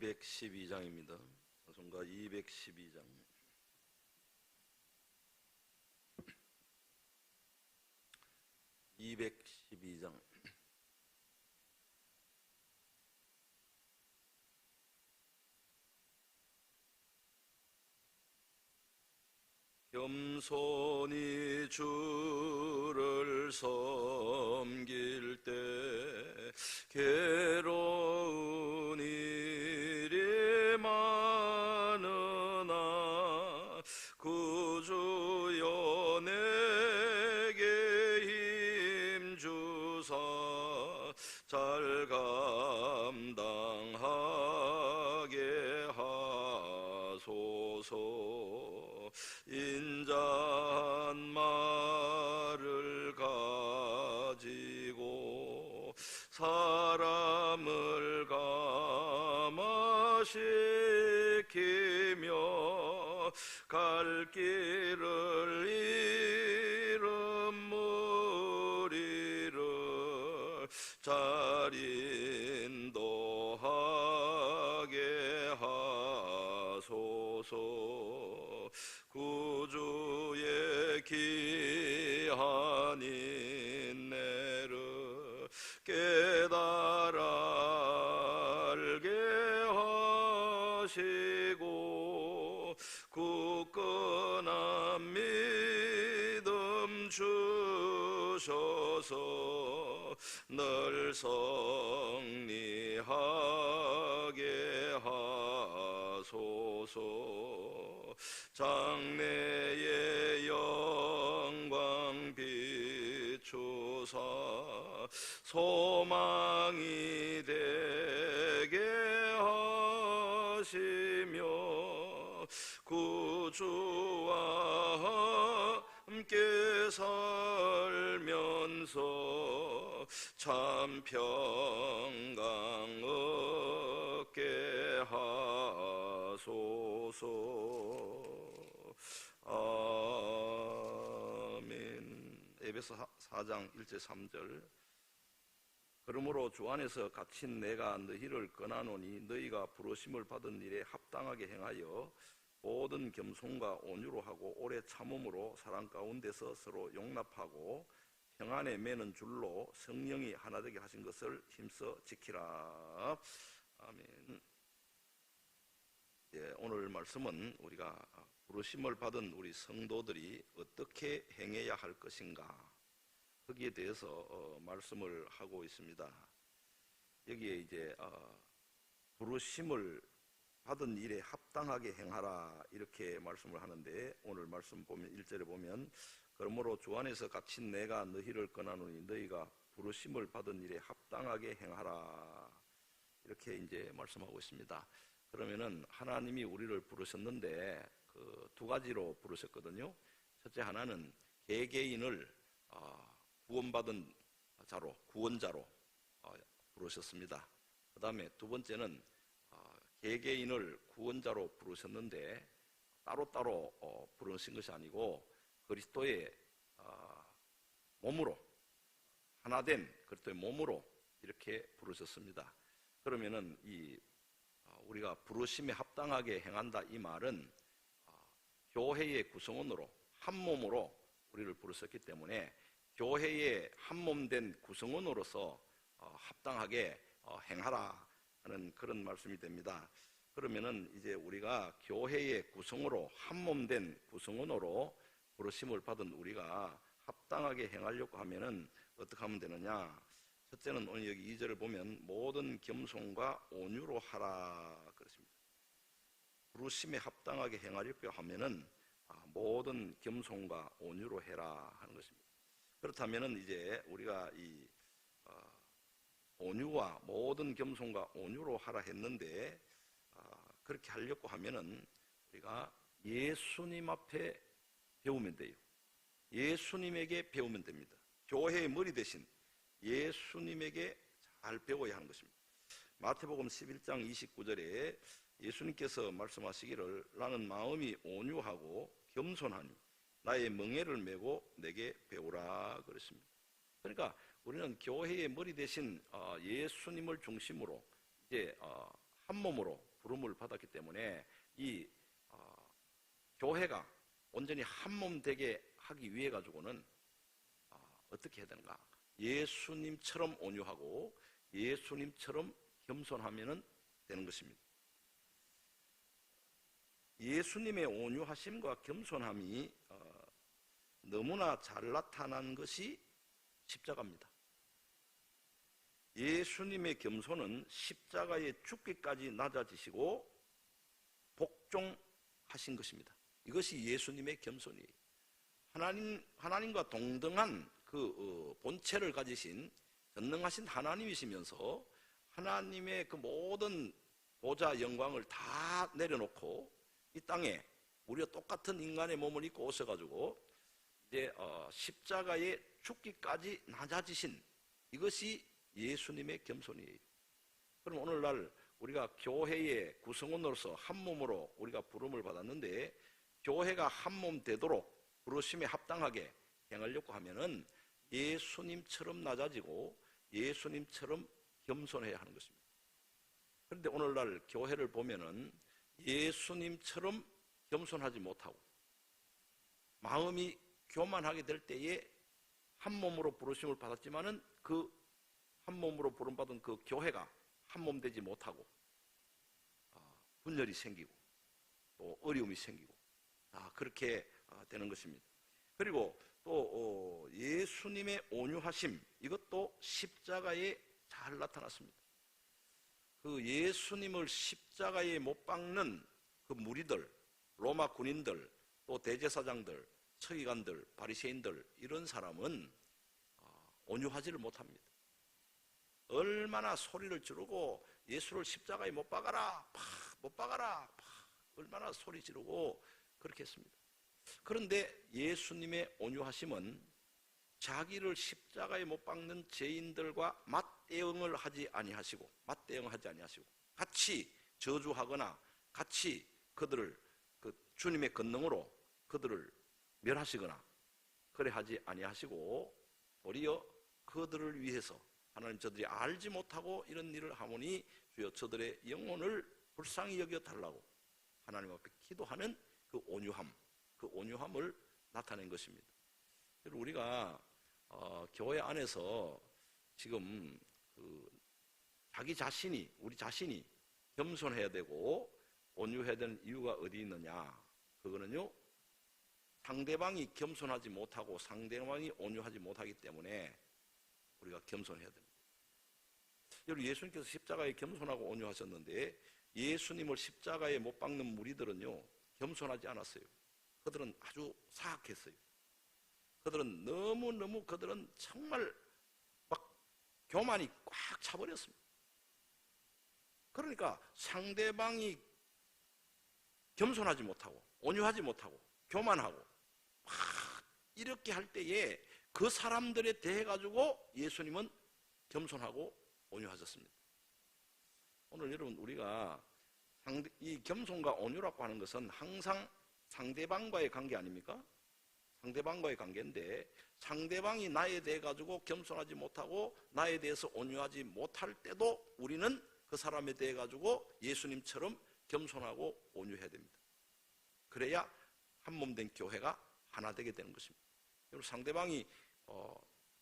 212장입니다. 찬송가 212장. 겸손히 주를 섬길 때 괴로운 일이 많으나 구주여 내게 힘주사 잘 감당하게 하소서. 인자한 말을 가지고 사람을 감화시키며 갈 길을 잃은 무리를 잘 인도하게 하소서. 구주의 귀한 인내를 깨달아 알게 하시고 굳건한 믿음 주셔서 늘 승리하게 하소서. 장래의 영광 비추사 소망이 되게 하시며 구주와 함께 살면서 참 평강 얻게 하소서. 아멘. 에베소 4장 1절 3절. 그러므로 주 안에서 갇힌 내가 너희를 권하노니 너희가 부르심을 받은 일에 합당하게 행하여 모든 겸손과 온유로 하고 오래 참음으로 사랑 가운데서 서로 용납하고 평안에 매는 줄로 성령이 하나 되게 하신 것을 힘써 지키라. 아멘. 예, 오늘 말씀은 우리가 부르심을 받은 우리 성도들이 어떻게 행해야 할 것인가, 거기에 대해서 말씀을 하고 있습니다. 여기에 이제 부르심을 받은 일에 합당하게 행하라 이렇게 말씀을 하는데, 오늘 말씀 보면 1절에 보면 그러므로 주 안에서 갇힌 내가 너희를 권하노니 너희가 부르심을 받은 일에 합당하게 행하라 이렇게 이제 말씀하고 있습니다. 그러면은 하나님이 우리를 부르셨는데 그 두 가지로 부르셨거든요. 첫째 하나는 개개인을 구원받은 자로, 구원자로 부르셨습니다. 그 다음에 두 번째는 개개인을 구원자로 부르셨는데 따로따로 부르신 것이 아니고 그리스도의 몸으로, 하나된 그리스도의 몸으로 이렇게 부르셨습니다. 그러면은 우리가 부르심에 합당하게 행한다 이 말은 교회의 구성원으로 한 몸으로 우리를 부르셨기 때문에 교회의 한 몸 된 구성원으로서 합당하게 행하라 하는 그런 말씀이 됩니다. 그러면은 이제 우리가 교회의 구성으로 한 몸 된 구성원으로 부르심을 받은 우리가 합당하게 행하려고 하면은 어떻게 하면 되느냐? 첫째는 오늘 여기 2절을 보면 모든 겸손과 온유로 하라 그렇습니다. 부르심에 합당하게 행하려고 하면은 모든 겸손과 온유로 해라 하는 것입니다. 그렇다면은 이제 우리가 이 온유와 모든 겸손과 온유로 하라 했는데 그렇게 하려고 하면은 우리가 예수님 앞에 배우면 돼요. 예수님에게 배우면 됩니다. 교회의 머리 대신 예수님에게 잘 배워야 하는 것입니다. 마태복음 11장 29절에 예수님께서 말씀하시기를 나는 마음이 온유하고 겸손하니 나의 멍에를 메고 내게 배우라 그랬습니다. 그러니까 우리는 교회의 머리 대신 예수님을 중심으로 이제 한 몸으로 부름을 받았기 때문에 이 교회가 온전히 한 몸 되게 하기 위해 가지고는 어떻게 해야 되는가? 예수님처럼 온유하고 예수님처럼 겸손하면 되는 것입니다. 예수님의 온유하심과 겸손함이 너무나 잘 나타난 것이 십자가입니다. 예수님의 겸손은 십자가에 죽기까지 낮아지시고 복종하신 것입니다. 이것이 예수님의 겸손이에요. 하나님과 동등한 그 본체를 가지신 전능하신 하나님이시면서 하나님의 그 모든 보좌 영광을 다 내려놓고 이 땅에 우리가 똑같은 인간의 몸을 입고 오셔가지고 이제 십자가에 죽기까지 낮아지신 이것이 예수님의 겸손이에요. 그럼 오늘날 우리가 교회의 구성원으로서 한 몸으로 우리가 부름을 받았는데 교회가 한 몸 되도록 부르심에 합당하게 행하려고 하면은 예수님처럼 낮아지고 예수님처럼 겸손해야 하는 것입니다. 그런데 오늘날 교회를 보면은 예수님처럼 겸손하지 못하고 마음이 교만하게 될 때에 한 몸으로 부르심을 받았지만은 그 한 몸으로 부름받은 그 교회가 한 몸 되지 못하고 분열이 생기고 또 어려움이 생기고 그렇게 되는 것입니다. 그리고 또 예수님의 온유하심 이것도 십자가에 잘 나타났습니다. 그 예수님을 십자가에 못 박는 그 무리들, 로마 군인들, 또 대제사장들, 서기관들, 바리새인들 이런 사람은 온유하지를 못합니다. 얼마나 소리를 지르고 예수를 십자가에 못 박아라, 못 박아라, 얼마나 소리 지르고 그렇게 했습니다. 그런데 예수님의 온유하심은 자기를 십자가에 못 박는 죄인들과 맞대응을 하지 아니하시고 같이 저주하거나 같이 그들을 그 주님의 권능으로 그들을 멸하시거나 그래 하지 아니하시고 도리어 그들을 위해서 하나님 저들이 알지 못하고 이런 일을 하오니 주여 저들의 영혼을 불쌍히 여겨 달라고 하나님 앞에 기도하는 그 온유함을 나타낸 것입니다. 우리가 교회 안에서 지금 우리 자신이 겸손해야 되고 온유해야 되는 이유가 어디 있느냐? 그거는요, 상대방이 겸손하지 못하고 상대방이 온유하지 못하기 때문에 우리가 겸손해야 됩니다. 여러분, 예수님께서 십자가에 겸손하고 온유하셨는데 예수님을 십자가에 못 박는 무리들은요 겸손하지 않았어요. 그들은 아주 사악했어요. 그들은 너무너무 정말 막 교만이 꽉 차버렸습니다. 그러니까 상대방이 겸손하지 못하고 온유하지 못하고 교만하고 막 이렇게 할 때에 그 사람들에 대해 가지고 예수님은 겸손하고 온유하셨습니다. 오늘 여러분 우리가 이 겸손과 온유라고 하는 것은 항상 상대방과의 관계 아닙니까? 상대방과의 관계인데 상대방이 나에 대해 가지고 겸손하지 못하고 나에 대해서 온유하지 못할 때도 우리는 그 사람에 대해 가지고 예수님처럼 겸손하고 온유해야 됩니다. 그래야 한 몸 된 교회가 하나 되게 되는 것입니다. 여러분, 상대방이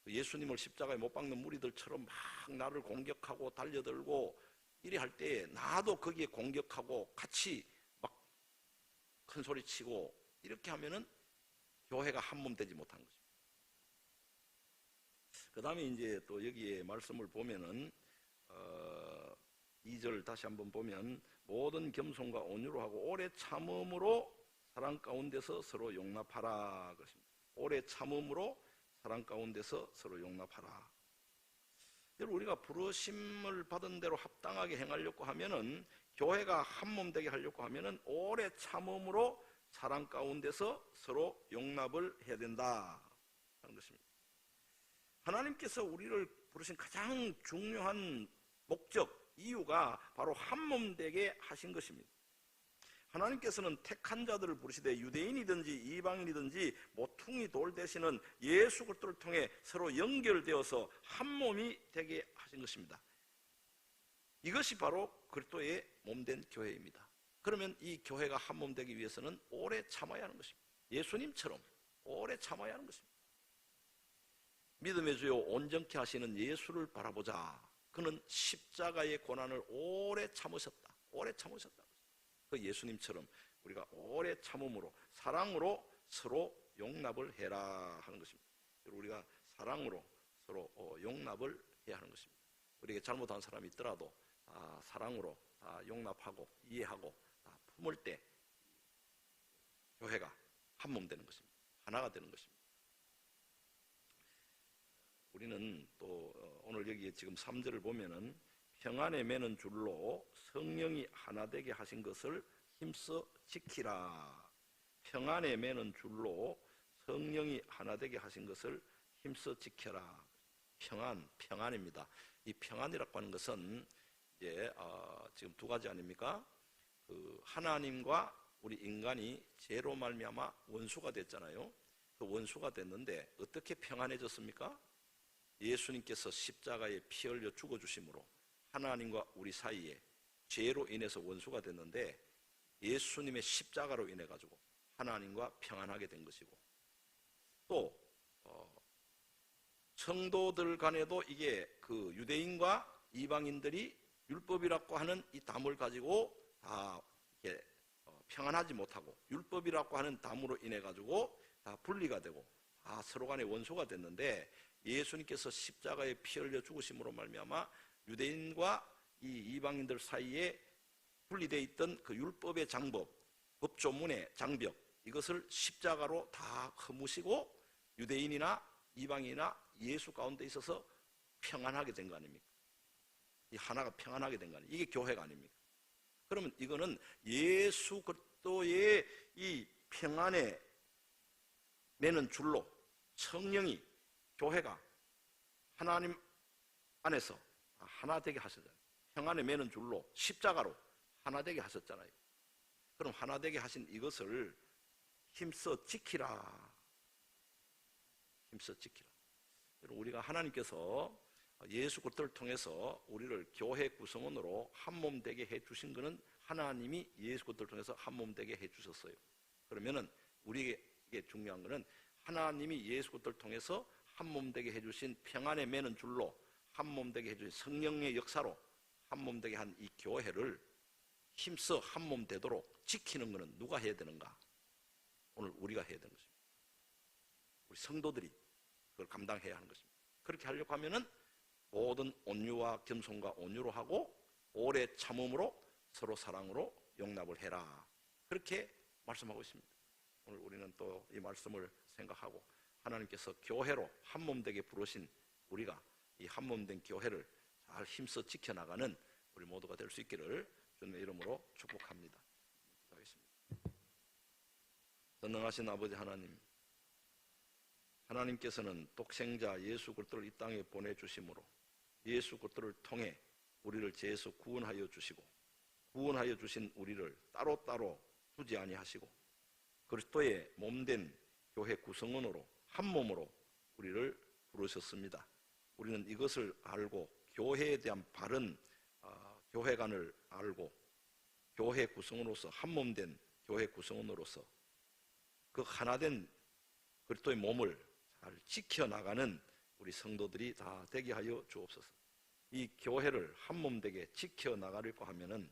예수님을 십자가에 못 박는 무리들처럼 막 나를 공격하고 달려들고 이래 할 때 나도 거기에 공격하고 같이 막 큰 소리 치고 이렇게 하면은 교회가 한 몸 되지 못한 것입니다. 그 다음에 이제 또 여기에 말씀을 보면은 2절 다시 한번 보면 모든 겸손과 온유로 하고 오래 참음으로 사랑 가운데서 서로 용납하라 그렇습니다. 오래 참음으로 사랑 가운데서 서로 용납하라. 여러분, 우리가 부르심을 받은 대로 합당하게 행하려고 하면은 교회가 한 몸 되게 하려고 하면은 오래 참음으로 사랑 가운데서 서로 용납을 해야 된다 하는 것입니다. 하나님께서 우리를 부르신 가장 중요한 목적, 이유가 바로 한 몸 되게 하신 것입니다. 하나님께서는 택한 자들을 부르시되 유대인이든지 이방인이든지 모퉁이 돌 되시는 예수 그리스도를 통해 서로 연결되어서 한 몸이 되게 하신 것입니다. 이것이 바로 그리스도의 몸된 교회입니다. 그러면 이 교회가 한 몸 되기 위해서는 오래 참아야 하는 것입니다. 예수님처럼 오래 참아야 하는 것입니다. 믿음의 주요 온전케 하시는 예수를 바라보자. 그는 십자가의 고난을 오래 참으셨다. 오래 참으셨다. 그 예수님처럼 우리가 오래 참음으로 사랑으로 서로 용납을 해라 하는 것입니다. 우리가 사랑으로 서로 용납을 해야 하는 것입니다. 우리에게 잘못한 사람이 있더라도 사랑으로 용납하고 이해하고 품을 때 교회가 한 몸 되는 것입니다. 하나가 되는 것입니다. 우리는 또 오늘 여기 지금 3절을 보면은 평안에 매는 줄로 성령이 하나 되게 하신 것을 힘써 지키라. 평안에 매는 줄로 성령이 하나 되게 하신 것을 힘써 지켜라. 평안입니다. 이 평안이라고 하는 것은 이제 지금 두 가지 아닙니까? 그 하나님과 우리 인간이 죄로 말미암아 원수가 됐잖아요. 그 원수가 됐는데 어떻게 평안해졌습니까? 예수님께서 십자가에 피 흘려 죽어주심으로 하나님과 우리 사이에 죄로 인해서 원수가 됐는데 예수님의 십자가로 인해 가지고 하나님과 평안하게 된 것이고, 또 성도들 간에도 이게 그 유대인과 이방인들이 율법이라고 하는 이 담을 가지고 다 이렇게 평안하지 못하고 율법이라고 하는 담으로 인해 가지고 다 분리가 되고 서로 간에 원수가 됐는데, 예수님께서 십자가에 피 흘려 죽으심으로 말미암아 유대인과 이 이방인들 사이에 분리되어 있던 그 율법의 장법, 법조문의 장벽, 이것을 십자가로 다 허무시고 유대인이나 이방인이나 예수 가운데 있어서 평안하게 된 거 아닙니까? 이 하나가 평안하게 된 거 아닙니까? 이게 교회가 아닙니까? 그러면 이거는 예수 그리스도의 이 평안에 매는 줄로 성령이 교회가 하나님 안에서 하나 되게 하셨잖아요. 평안에 매는 줄로 십자가로 하나 되게 하셨잖아요. 그럼 하나 되게 하신 이것을 힘써 지키라. 힘써 지키라. 우리가 하나님께서 예수 그리스도를 통해서 우리를 교회 구성원으로 한 몸 되게 해 주신 것은 하나님이 예수 그리스도를 통해서 한 몸 되게 해 주셨어요. 그러면은 우리에게 중요한 것은 하나님이 예수 그리스도를 통해서 한 몸 되게 해 주신 평안에 매는 줄로 한 몸 되게 해 주신 성령의 역사로 한 몸 되게 한 이 교회를 힘써 한 몸 되도록 지키는 것은 누가 해야 되는가? 오늘 우리가 해야 되는 것입니다. 우리 성도들이 그걸 감당해야 하는 것입니다. 그렇게 하려고 하면은 모든 온유와 겸손과 온유로 하고 오래 참음으로 서로 사랑으로 용납을 해라. 그렇게 말씀하고 있습니다. 오늘 우리는 또 이 말씀을 생각하고 하나님께서 교회로 한 몸 되게 부르신 우리가 이 한 몸 된 교회를 잘 힘써 지켜나가는 우리 모두가 될 수 있기를 주님의 이름으로 축복합니다. 기도하겠습니다. 전능하신 아버지 하나님, 하나님께서는 독생자 예수 그리스도를 이 땅에 보내주심으로 예수 그리스도를 통해 우리를 죄에서 구원하여 주시고 구원하여 주신 우리를 따로따로 두지 아니하시고 그리스도의 몸된 교회 구성원으로 한 몸으로 우리를 부르셨습니다. 우리는 이것을 알고 교회에 대한 바른 교회관을 알고 교회 구성원으로서 한 몸된 교회 구성원으로서 그 하나된 그리스도의 몸을 잘 지켜나가는 우리 성도들이 다 되게 하여 주옵소서. 이 교회를 한 몸 되게 지켜나가려고 하면은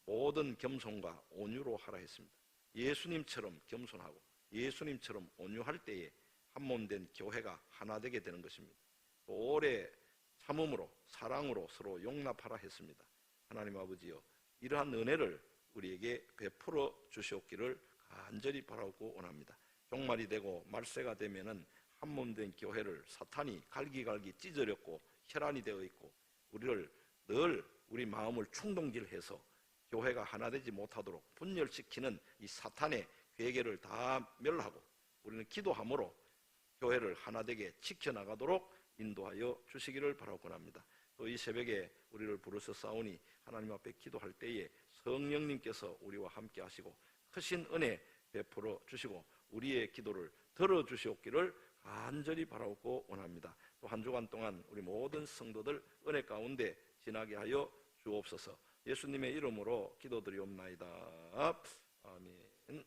모든 겸손과 온유로 하라 했습니다. 예수님처럼 겸손하고 예수님처럼 온유할 때에 한 몸 된 교회가 하나 되게 되는 것입니다. 오래 참음으로 사랑으로 서로 용납하라 했습니다. 하나님 아버지여, 이러한 은혜를 우리에게 베풀어 주시옵기를 간절히 바라고 원합니다. 종말이 되고 말세가 되면은 한 몸 된 교회를 사탄이 갈기갈기 찢어렸고 혈안이 되어 있고 우리를 늘 우리 마음을 충동질해서 교회가 하나 되지 못하도록 분열시키는 이 사탄의 괴계를 다 멸하고 우리는 기도함으로 교회를 하나 되게 지켜나가도록 인도하여 주시기를 바라고 합니다. 또 이 새벽에 우리를 부르셔 싸우니 하나님 앞에 기도할 때에 성령님께서 우리와 함께 하시고 크신 은혜 베풀어 주시고 우리의 기도를 들어주시옵기를 간절히 바라고 원합니다. 또 한 주간 동안 우리 모든 성도들 은혜 가운데 지나게 하여 주옵소서. 예수님의 이름으로 기도드리옵나이다. 아멘.